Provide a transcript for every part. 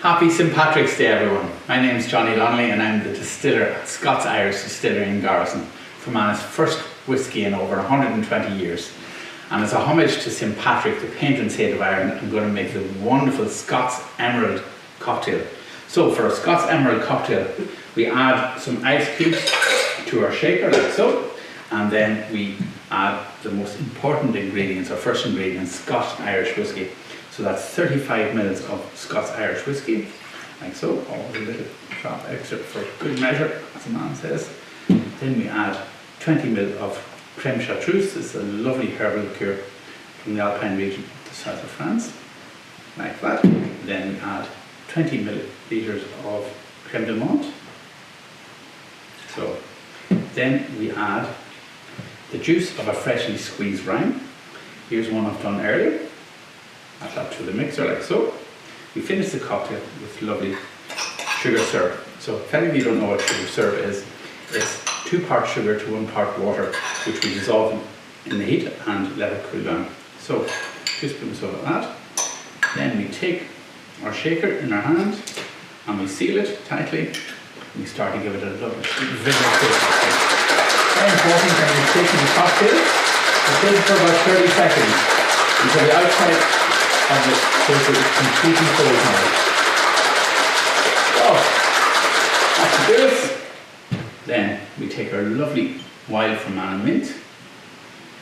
Happy St. Patrick's Day, everyone. My name is Johnny Donnelly and I'm the distiller at Scots Irish Distillery in Garrison, Fermann's first whisky in over 120 years. And as a homage to St. Patrick, the patron saint of Ireland, I'm going to make the wonderful Scots Emerald cocktail. So for a Scots Emerald cocktail, we add some ice cubes to our shaker like so, and then we add the most important ingredients, our first ingredient, Scots Irish whisky. So that's 35 ml of Scots Irish whisky, like so, always a little drop extra for good measure, as the man says. Then we add 20 ml of Creme Chartreuse. This is a lovely herbal liqueur from the Alpine region, the south of France, like that. Then we add 20 milliliters of Creme De Menthe. So then we add the juice of a freshly squeezed lime. Here's one I've done earlier. Add that to the mixer like so. We finish the cocktail with lovely sugar syrup. So if any of you don't know what sugar syrup is, it's 2 parts sugar to 1 part water, which we dissolve in the heat and let it cool down. So 2 spoons of that. Then we take our shaker in our hand and we seal it tightly. We start to give it a lovely vigorous taste. Very important when you're shaking the cocktail, you shake it for about 30 seconds until the outside of the shaker is completely cold now. So, that's the do it. Then we take our lovely wild Fermanagh mint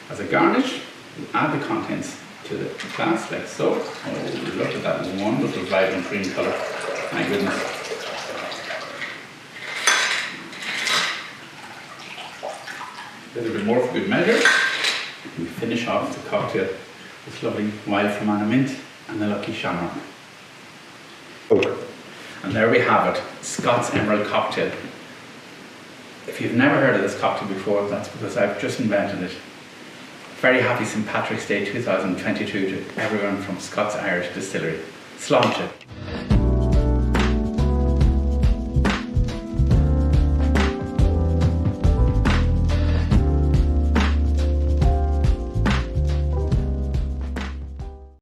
as a garnish. We add the contents to the glass like so. Oh, look at that wonderful vibrant green colour. My goodness. A little bit more for good measure. We finish off the cocktail with lovely wild Fermanagh mint and the lucky Shamrock. Oh. And there we have it, Scots Emerald cocktail. If you've never heard of this cocktail before, that's because I've just invented it. Very happy St. Patrick's Day 2022 to everyone from Scots Irish Distillery. Sláinte.